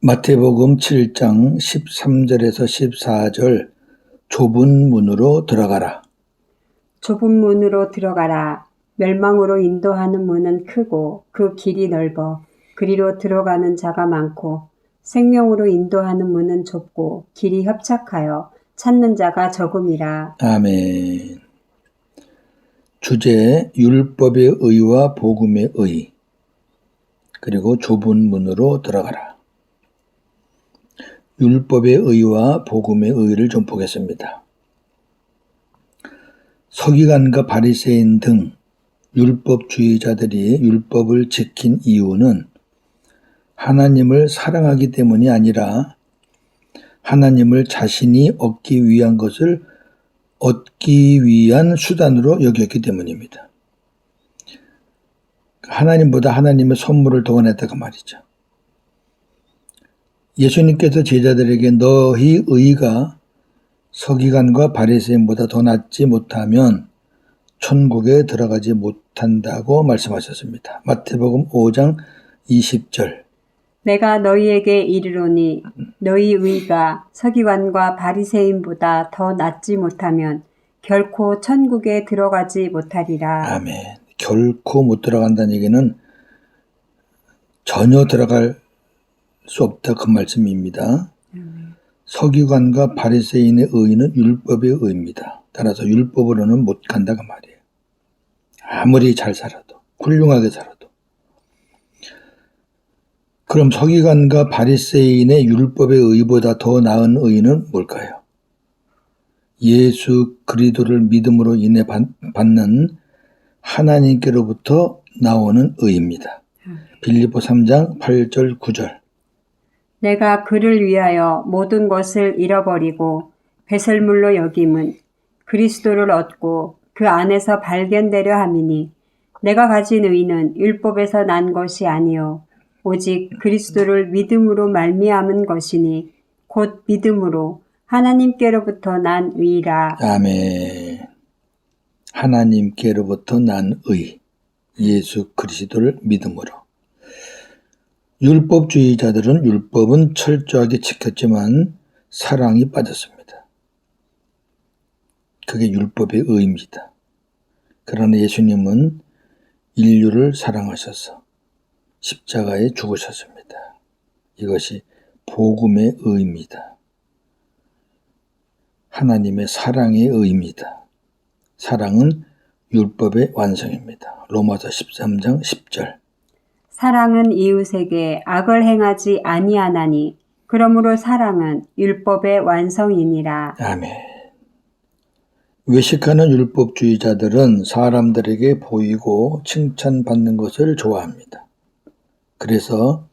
마태복음 7장 13절에서 14절 좁은 문으로 들어가라. 좁은 문으로 들어가라. 멸망으로 인도하는 문은 크고 그 길이 넓어 그리로 들어가는 자가 많고 생명으로 인도하는 문은 좁고 길이 협착하여 찾는 자가 적음이라. 아멘. 주제 율법의 의와 복음의 의, 그리고 좁은 문으로 들어가라. 율법의 의와 복음의 의를 좀 보겠습니다. 서기관과 바리새인 등 율법주의자들이 율법을 지킨 이유는 하나님을 사랑하기 때문이 아니라 하나님을 자신이 얻기 위한 것을 얻기 위한 수단으로 여겼기 때문입니다. 하나님보다 하나님의 선물을 더 원했다고 말이죠. 예수님께서 제자들에게 너희 의가 서기관과 바리새인보다 더 낫지 못하면 천국에 들어가지 못한다고 말씀하셨습니다. 마태복음 5장 20절. 내가 너희에게 이르노니 너희 의가 서기관과 바리새인보다 더 낫지 못하면 결코 천국에 들어가지 못하리라. 아멘. 결코 못 들어간다는 얘기는 전혀 들어갈 수 없다, 그 말씀입니다. 서기관과 바리새인의 의는 율법의 의입니다. 따라서 율법으로는 못 간다 그 말이에요. 아무리 잘 살아도, 훌륭하게 살아도. 그럼 서기관과 바리새인의 율법의 의보다 더 나은 의는 뭘까요? 예수 그리스도를 믿음으로 인해 받는 하나님께로부터 나오는 의입니다. 빌립보 3장 8절 9절. 내가 그를 위하여 모든 것을 잃어버리고 배설물로 여김은 그리스도를 얻고 그 안에서 발견되려 함이니 내가 가진 의는 율법에서 난 것이 아니요 오직 그리스도를 믿음으로 말미암은 것이니 곧 믿음으로 하나님께로부터 난 의라. 아멘. 하나님께로부터 난 의, 예수 그리스도를 믿음으로. 율법주의자들은 율법은 철저하게 지켰지만 사랑이 빠졌습니다. 그게 율법의 의입니다. 그러나 예수님은 인류를 사랑하셔서 십자가에 죽으셨습니다. 이것이 복음의 의입니다. 하나님의 사랑의 의입니다. 사랑은 율법의 완성입니다. 로마서 13장 10절. 사랑은 이웃에게 악을 행하지 아니하나니 그러므로 사랑은 율법의 완성이니라. 아멘. 외식하는 율법주의자들은 사람들에게 보이고 칭찬받는 것을 좋아합니다. 그래서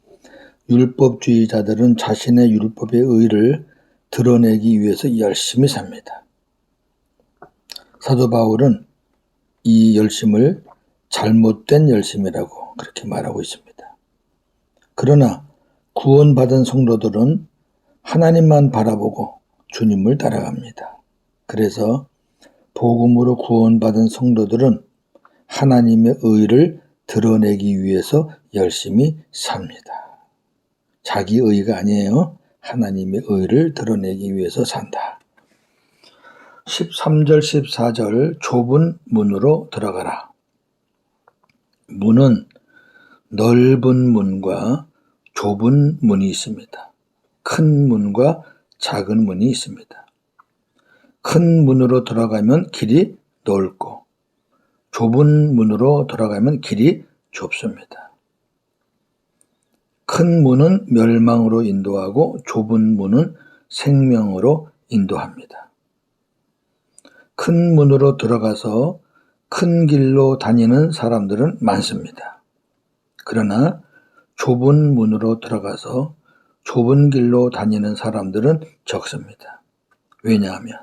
율법주의자들은 자신의 율법의 의를 드러내기 위해서 열심히 삽니다. 사도 바울은 이 열심을 잘못된 열심이라고 그렇게 말하고 있습니다. 그러나 구원받은 성도들은 하나님만 바라보고 주님을 따라갑니다. 그래서 복음으로 구원받은 성도들은 하나님의 의를 드러내기 위해서 열심히 삽니다. 자기 의가 아니에요. 하나님의 의를 드러내기 위해서 산다. 13절 14절 좁은 문으로 들어가라. 문은 넓은 문과 좁은 문이 있습니다. 큰 문과 작은 문이 있습니다. 큰 문으로 들어가면 길이 넓고 좁은 문으로 들어가면 길이 좁습니다. 큰 문은 멸망으로 인도하고 좁은 문은 생명으로 인도합니다. 큰 문으로 들어가서 큰 길로 다니는 사람들은 많습니다. 그러나 좁은 문으로 들어가서 좁은 길로 다니는 사람들은 적습니다. 왜냐하면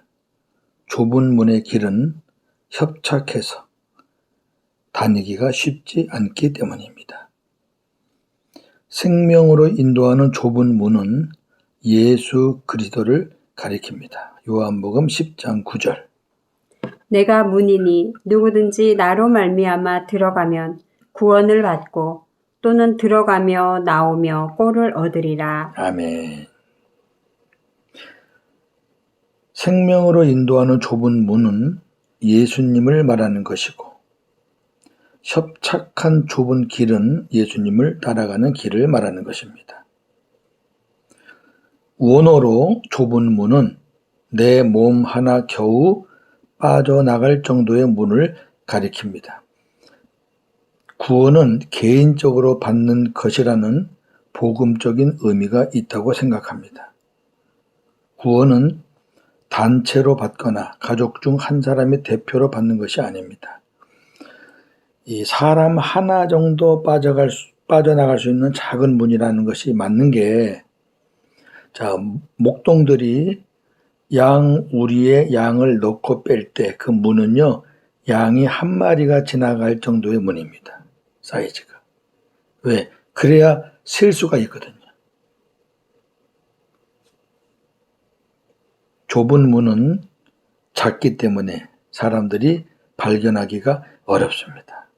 좁은 문의 길은 협착해서 다니기가 쉽지 않기 때문입니다. 생명으로 인도하는 좁은 문은 예수 그리스도를 가리킵니다. 요한복음 10장 9절. 내가 문이니 누구든지 나로 말미암아 들어가면 구원을 받고 또는 들어가며 나오며 꼴을 얻으리라. 아멘. 생명으로 인도하는 좁은 문은 예수님을 말하는 것이고, 협착한 좁은 길은 예수님을 따라가는 길을 말하는 것입니다. 원어로 좁은 문은 내 몸 하나 겨우 빠져나갈 정도의 문을 가리킵니다. 구원은 개인적으로 받는 것이라는 복음적인 의미가 있다고 생각합니다. 구원은 단체로 받거나 가족 중 한 사람이 대표로 받는 것이 아닙니다. 이 사람 하나 정도 빠져나갈 수 있는 작은 문이라는 것이 맞는 게, 자, 목동들이 우리의 양을 넣고 뺄 때 그 문은요, 양이 한 마리가 지나갈 정도의 문입니다. 사이즈가. 왜? 그래야 셀 수가 있거든요. 좁은 문은 작기 때문에 사람들이 발견하기가 어렵습니다.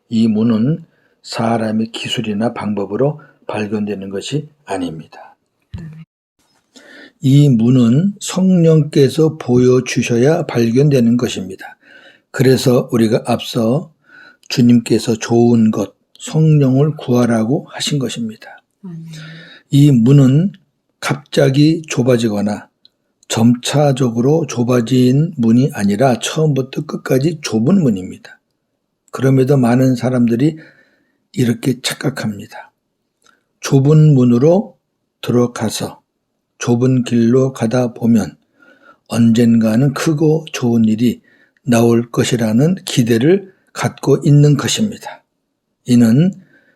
이 문은 사람의 기술이나 방법으로 발견되는 것이 아닙니다. 이 문은 성령께서 보여주셔야 발견되는 것입니다. 그래서 우리가 앞서 주님께서 좋은 것, 성령을 구하라고 하신 것입니다. 이 문은 갑자기 좁아지거나 점차적으로 좁아진 문이 아니라 처음부터 끝까지 좁은 문입니다. 그럼에도 많은 사람들이 이렇게 착각합니다. 좁은 문으로 들어가서 좁은 길로 가다 보면 언젠가는 크고 좋은 일이 나올 것이라는 기대를 갖고 있는 것입니다. 이는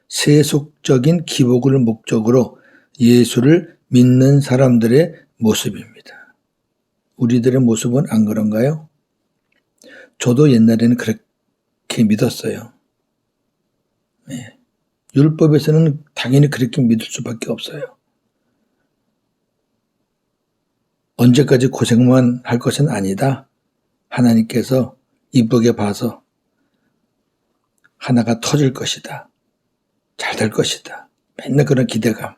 세속적인 기복을 목적으로 예수를 믿는 사람들의 모습입니다. 우리들의 모습은 안 그런가요? 저도 옛날에는 그렇게 믿었어요. 네. 율법에서는 당연히 그렇게 믿을 수밖에 없어요. 언제까지 고생만 할 것은 아니다. 하나님께서 이쁘게 봐서 하나가 터질 것이다. 잘 될 것이다. 맨날 그런 기대감.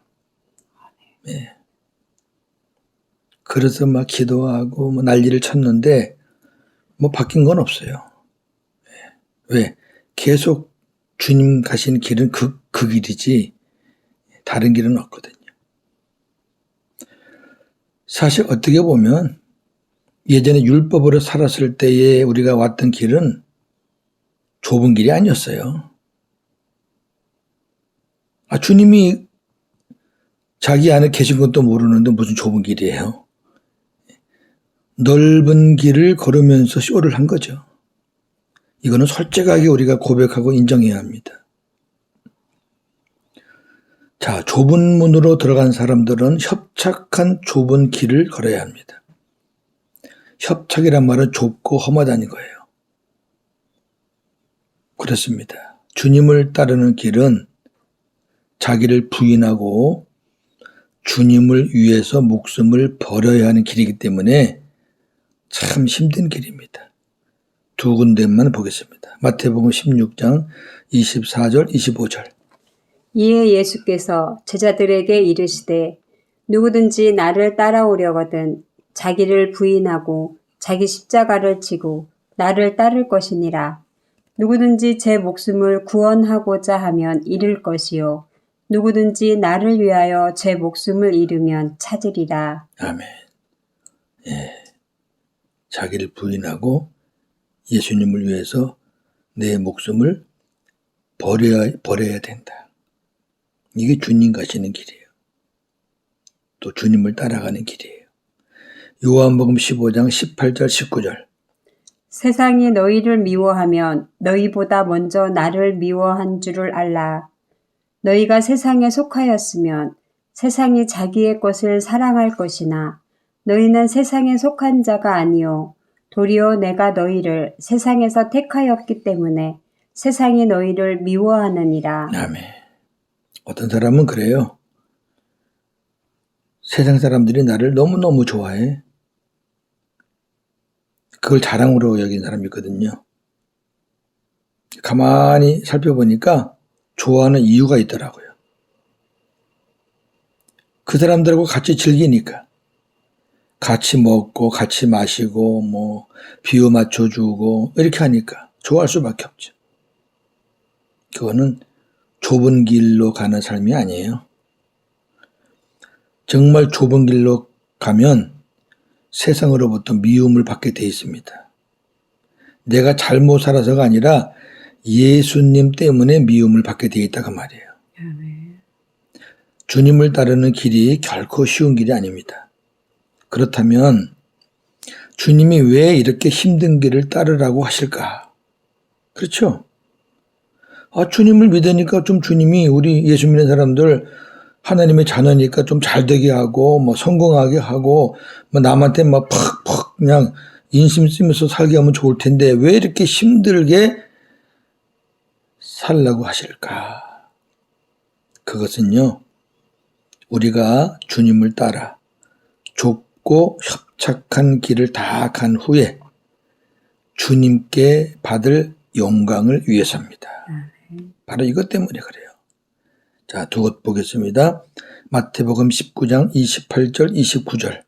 네. 그래서 막 기도하고 난리를 쳤는데 바뀐 건 없어요. 왜? 계속 주님 가신 길은 그 길이지 다른 길은 없거든요. 사실 어떻게 보면 예전에 율법으로 살았을 때에 우리가 왔던 길은 좁은 길이 아니었어요. 주님이 자기 안에 계신 것도 모르는데 무슨 좁은 길이에요. 넓은 길을 걸으면서 쇼를 한 거죠. 이거는 솔직하게 우리가 고백하고 인정해야 합니다. 자, 좁은 문으로 들어간 사람들은 협착한 좁은 길을 걸어야 합니다. 협착이란 말은 좁고 험하다는 거예요. 그렇습니다. 주님을 따르는 길은 자기를 부인하고 주님을 위해서 목숨을 버려야 하는 길이기 때문에 참 힘든 길입니다. 두 군데만 보겠습니다. 마태복음 16장 24절 25절. 이에 예수께서 제자들에게 이르시되 누구든지 나를 따라오려거든 자기를 부인하고 자기 십자가를 지고 나를 따를 것이니라. 누구든지 제 목숨을 구원하고자 하면 잃을 것이요 누구든지 나를 위하여 제 목숨을 잃으면 찾으리라. 아멘. 예. 자기를 부인하고 예수님을 위해서 내 목숨을 버려야 된다. 이게 주님 가시는 길이에요. 또 주님을 따라가는 길이에요. 요한복음 15장 18절 19절. 세상이 너희를 미워하면 너희보다 먼저 나를 미워한 줄을 알라. 너희가 세상에 속하였으면 세상이 자기의 것을 사랑할 것이나 너희는 세상에 속한 자가 아니요 도리어 내가 너희를 세상에서 택하였기 때문에 세상이 너희를 미워하느니라. 아멘. 어떤 사람은 그래요. 세상 사람들이 나를 너무너무 좋아해. 그걸 자랑으로 여긴 사람이 있거든요. 가만히 살펴보니까 좋아하는 이유가 있더라고요. 그 사람들하고 같이 즐기니까. 같이 먹고 같이 마시고 뭐 비유 맞춰주고 이렇게 하니까 좋아할 수밖에 없죠. 그거는 좁은 길로 가는 삶이 아니에요. 정말 좁은 길로 가면 세상으로부터 미움을 받게 돼 있습니다. 내가 잘못 살아서가 아니라 예수님 때문에 미움을 받게 돼 있다고 말이에요. 주님을 따르는 길이 결코 쉬운 길이 아닙니다. 그렇다면 주님이 왜 이렇게 힘든 길을 따르라고 하실까? 그렇죠? 주님을 믿으니까 좀 주님이 우리 예수 믿는 사람들 하나님의 자녀니까 좀 잘되게 하고 뭐 성공하게 하고 뭐 남한테 막 팍팍 그냥 인심 쓰면서 살게 하면 좋을 텐데 왜 이렇게 힘들게 살라고 하실까? 그것은요, 우리가 주님을 따라 좁고 협착한 길을 다 간 후에 주님께 받을 영광을 위해서입니다. 바로 이것 때문에 그래요. 자, 두 곳 보겠습니다. 마태복음 19장 28절 29절.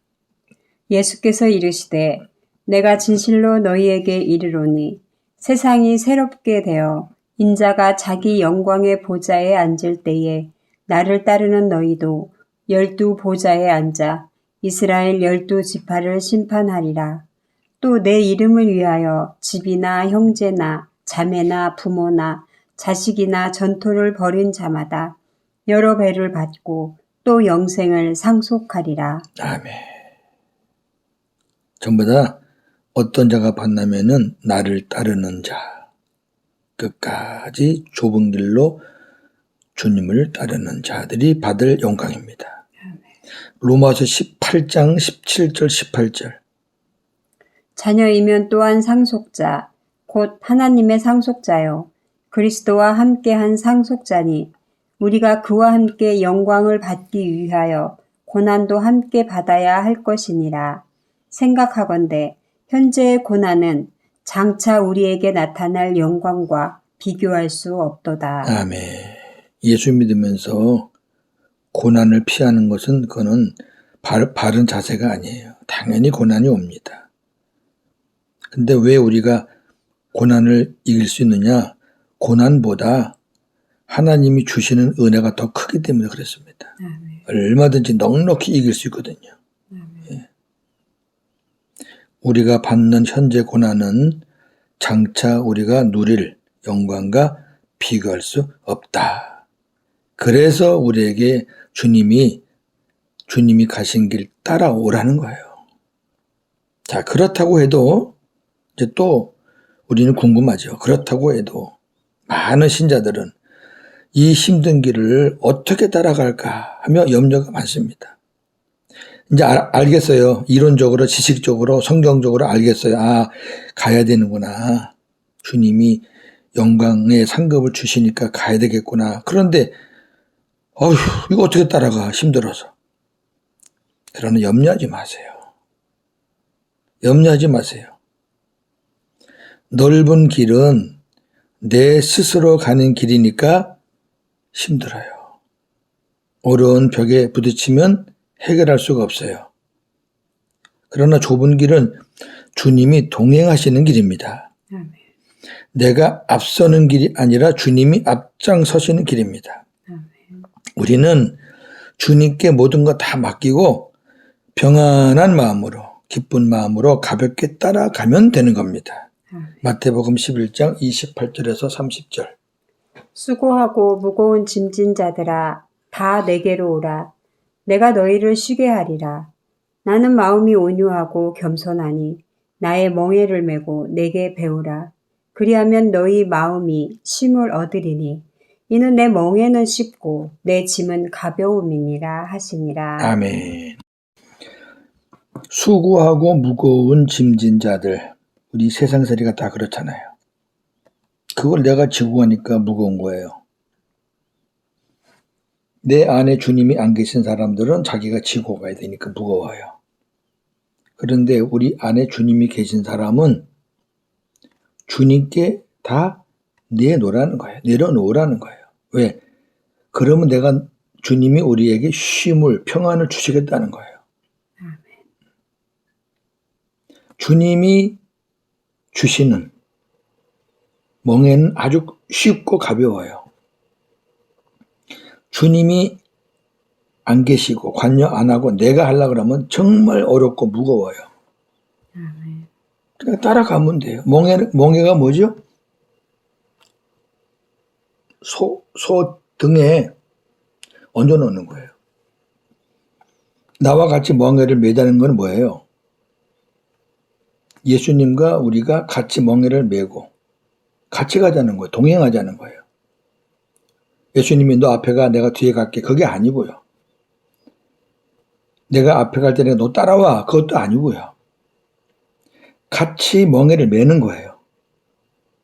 예수께서 이르시되 내가 진실로 너희에게 이르노니 세상이 새롭게 되어 인자가 자기 영광의 보좌에 앉을 때에 나를 따르는 너희도 12 보좌에 앉아 이스라엘 12 지파를 심판하리라. 또 내 이름을 위하여 집이나 형제나 자매나 부모나 자식이나 전토를 벌인 자마다 여러 배를 받고 또 영생을 상속하리라. 아멘. 전부 다 어떤 자가 받냐면은 나를 따르는 자. 끝까지 좁은 길로 주님을 따르는 자들이 받을 영광입니다. 로마서 18장 17절 18절. 자녀이면 또한 상속자, 곧 하나님의 상속자요. 그리스도와 함께한 상속자니 우리가 그와 함께 영광을 받기 위하여 고난도 함께 받아야 할 것이니라. 생각하건대 현재의 고난은 장차 우리에게 나타날 영광과 비교할 수 없도다. 아멘. 예수 믿으면서 고난을 피하는 것은 그거는 바른 자세가 아니에요. 당연히 고난이 옵니다. 근데 왜 우리가 고난을 이길 수 있느냐? 고난보다 하나님이 주시는 은혜가 더 크기 때문에 그렇습니다. 얼마든지 넉넉히 이길 수 있거든요. 예. 우리가 받는 현재 고난은 장차 우리가 누릴 영광과 비교할 수 없다. 그래서 우리에게 주님이 가신 길 따라오라는 거예요. 자, 그렇다고 해도 이제 또 우리는 궁금하죠. 그렇다고 해도 많은 신자들은 이 힘든 길을 어떻게 따라갈까 하며 염려가 많습니다. 이제 알겠어요. 이론적으로, 지식적으로, 성경적으로 알겠어요. 가야 되는구나. 주님이 영광의 상급을 주시니까 가야 되겠구나. 그런데 이거 어떻게 따라가? 힘들어서. 그러나 염려하지 마세요. 염려하지 마세요. 넓은 길은 내 스스로 가는 길이니까 힘들어요. 어려운 벽에 부딪히면 해결할 수가 없어요. 그러나 좁은 길은 주님이 동행하시는 길입니다. 내가 앞서는 길이 아니라 주님이 앞장서시는 길입니다. 우리는 주님께 모든 거 다 맡기고 평안한 마음으로, 기쁜 마음으로 가볍게 따라가면 되는 겁니다. 마태복음 11장 28절에서 30절. 수고하고 무거운 짐진 자들아 다 내게로 오라. 내가 너희를 쉬게 하리라. 나는 마음이 온유하고 겸손하니 나의 멍에를 메고 내게 배우라. 그리하면 너희 마음이 쉼을 얻으리니 이는 내 멍에는 쉽고 내 짐은 가벼움이니라 하시니라. 아멘. 수고하고 무거운 짐진 자들. 우리 세상살이가 다 그렇잖아요. 그걸 내가 지고 가니까 무거운 거예요. 내 안에 주님이 안 계신 사람들은 자기가 지고 가야 되니까 무거워요. 그런데 우리 안에 주님이 계신 사람은 주님께 다 내놓으라는 거예요. 내려놓으라는 거예요. 왜? 그러면 주님이 우리에게 쉼을, 평안을 주시겠다는 거예요. 주님이 주시는 멍에는 아주 쉽고 가벼워요. 주님이 안 계시고 관여 안 하고 내가 하려고 그러면 정말 어렵고 무거워요. 그러니까 따라가면 돼요. 멍에가 뭐죠? 소 등에 얹어놓는 거예요. 나와 같이 멍에를 매다는 건 뭐예요? 예수님과 우리가 같이 멍에를 메고 같이 가자는 거예요. 동행하자는 거예요. 예수님이 너 앞에 가, 내가 뒤에 갈게. 그게 아니고요. 내가 앞에 갈 때 내가 너 따라와. 그것도 아니고요. 같이 멍에를 매는 거예요.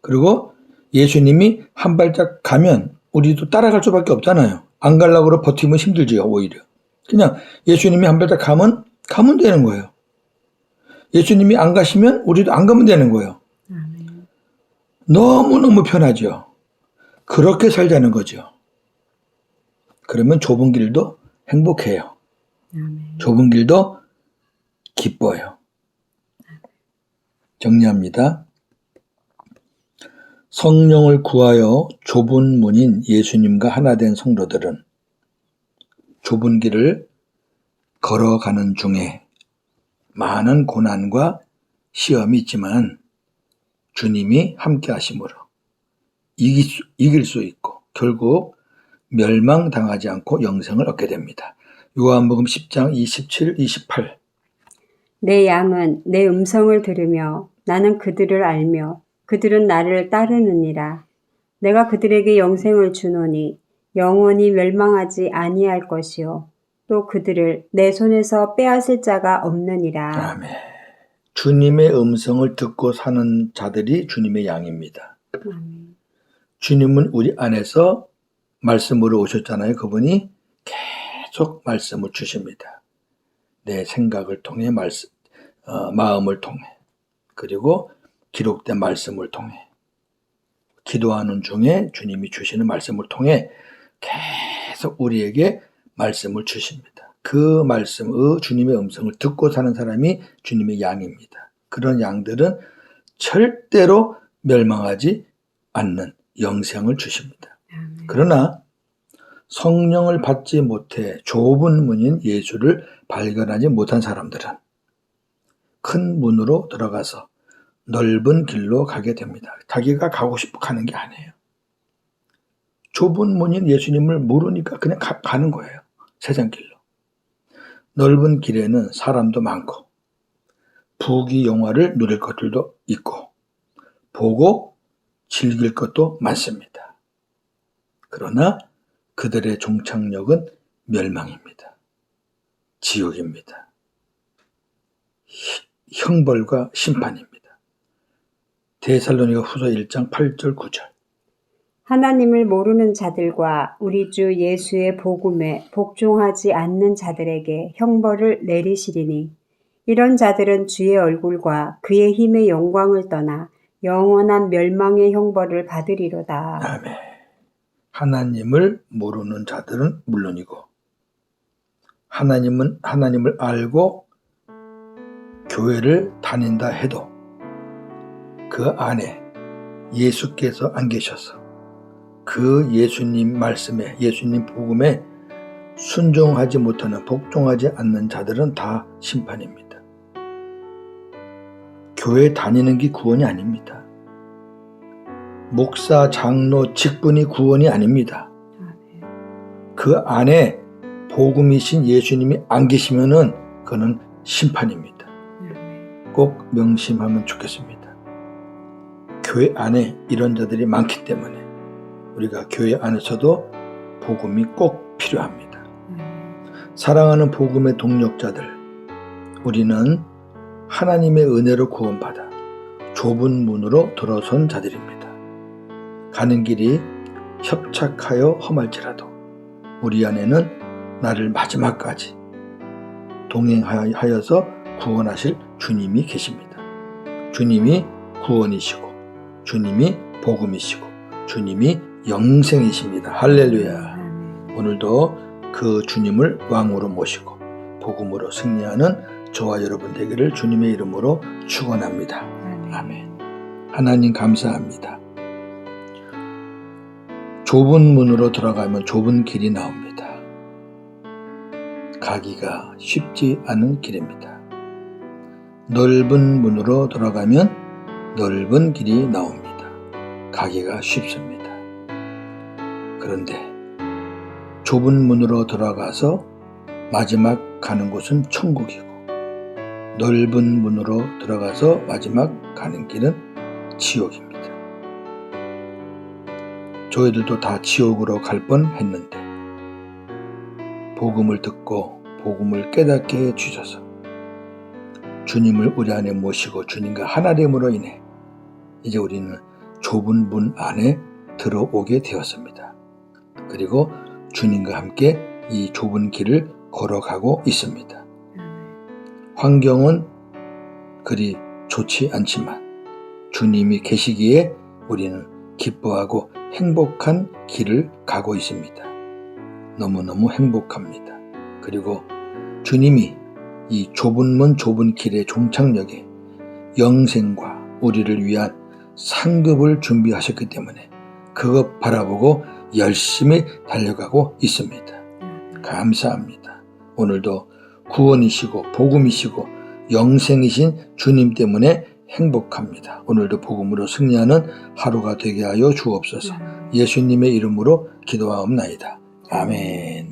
그리고 예수님이 한 발짝 가면 우리도 따라갈 수밖에 없잖아요. 안 가려고 버티면 힘들지요, 오히려. 그냥 예수님이 한 발짝 가면 되는 거예요. 예수님이 안 가시면 우리도 안 가면 되는 거예요. 너무너무 편하죠. 그렇게 살자는 거죠. 그러면 좁은 길도 행복해요. 좁은 길도 기뻐요. 정리합니다. 성령을 구하여 좁은 문인 예수님과 하나 된 성도들은 좁은 길을 걸어가는 중에 많은 고난과 시험이 있지만 주님이 함께 하심으로 이길 수 있고 결국 멸망당하지 않고 영생을 얻게 됩니다. 요한복음 10장 27, 28. 내 양은 내 음성을 들으며 나는 그들을 알며 그들은 나를 따르느니라. 내가 그들에게 영생을 주노니 영원히 멸망하지 아니할 것이요 또 그들을 내 손에서 빼앗을 자가 없느니라. 아멘. 주님의 음성을 듣고 사는 자들이 주님의 양입니다. 주님은 우리 안에서 말씀으로 오셨잖아요. 그분이 계속 말씀을 주십니다. 내 생각을 통해 마음을 통해 그리고 기록된 말씀을 통해 기도하는 중에 주님이 주시는 말씀을 통해 계속 우리에게 말씀을 주십니다. 그 주님의 음성을 듣고 사는 사람이 주님의 양입니다. 그런 양들은 절대로 멸망하지 않는 영생을 주십니다. 그러나 성령을 받지 못해 좁은 문인 예수를 발견하지 못한 사람들은 큰 문으로 들어가서 넓은 길로 가게 됩니다. 자기가 가고 싶어 가는 게 아니에요. 좁은 문인 예수님을 모르니까 그냥 가는 거예요. 세상 길로. 넓은 길에는 사람도 많고 부귀 영화를 누릴 것들도 있고 보고 즐길 것도 많습니다. 그러나 그들의 종착역은 멸망입니다. 지옥입니다. 형벌과 심판입니다. 데살로니가 후서 1장 8절 9절. 하나님을 모르는 자들과 우리 주 예수의 복음에 복종하지 않는 자들에게 형벌을 내리시리니 이런 자들은 주의 얼굴과 그의 힘의 영광을 떠나 영원한 멸망의 형벌을 받으리로다. 아멘. 하나님을 모르는 자들은 물론이고 하나님을 알고 교회를 다닌다 해도 그 안에 예수께서 안 계셔서 그 예수님 말씀에 예수님 복음에 순종하지 못하는 복종하지 않는 자들은 다 심판입니다. 교회 다니는 게 구원이 아닙니다. 목사, 장로, 직분이 구원이 아닙니다. 그 안에 복음이신 예수님이 안 계시면은 그는 심판입니다. 꼭 명심하면 좋겠습니다. 교회 안에 이런 자들이 많기 때문에 우리가 교회 안에서도 복음이 꼭 필요합니다. 사랑하는 복음의 동력자들, 우리는 하나님의 은혜로 구원받아 좁은 문으로 들어선 자들입니다. 가는 길이 협착하여 험할지라도 우리 안에는 나를 마지막까지 동행하여서 구원하실 주님이 계십니다. 주님이 구원이시고 주님이 복음이시고 주님이 영생이십니다. 할렐루야. 아멘. 오늘도 그 주님을 왕으로 모시고 복음으로 승리하는 저와 여러분 되기를 주님의 이름으로 축원합니다. 아멘. 하나님 감사합니다. 좁은 문으로 들어가면 좁은 길이 나옵니다. 가기가 쉽지 않은 길입니다. 넓은 문으로 들어가면 넓은 길이 나옵니다. 가기가 쉽습니다. 그런데 좁은 문으로 들어가서 마지막 가는 곳은 천국이고 넓은 문으로 들어가서 마지막 가는 길은 지옥입니다. 저희들도 다 지옥으로 갈 뻔했는데 복음을 듣고 복음을 깨닫게 해주셔서 주님을 우리 안에 모시고 주님과 하나 됨으로 인해 이제 우리는 좁은 문 안에 들어오게 되었습니다. 그리고 주님과 함께 이 좁은 길을 걸어가고 있습니다. 환경은 그리 좋지 않지만 주님이 계시기에 우리는 기뻐하고 행복한 길을 가고 있습니다. 너무너무 행복합니다. 그리고 주님이 이 좁은 문 좁은 길의 종착역에 영생과 우리를 위한 상급을 준비하셨기 때문에 그것 바라보고 열심히 달려가고 있습니다. 감사합니다. 오늘도 구원이시고 복음이시고 영생이신 주님 때문에 행복합니다. 오늘도 복음으로 승리하는 하루가 되게 하여 주옵소서. 예수님의 이름으로 기도하옵나이다. 아멘.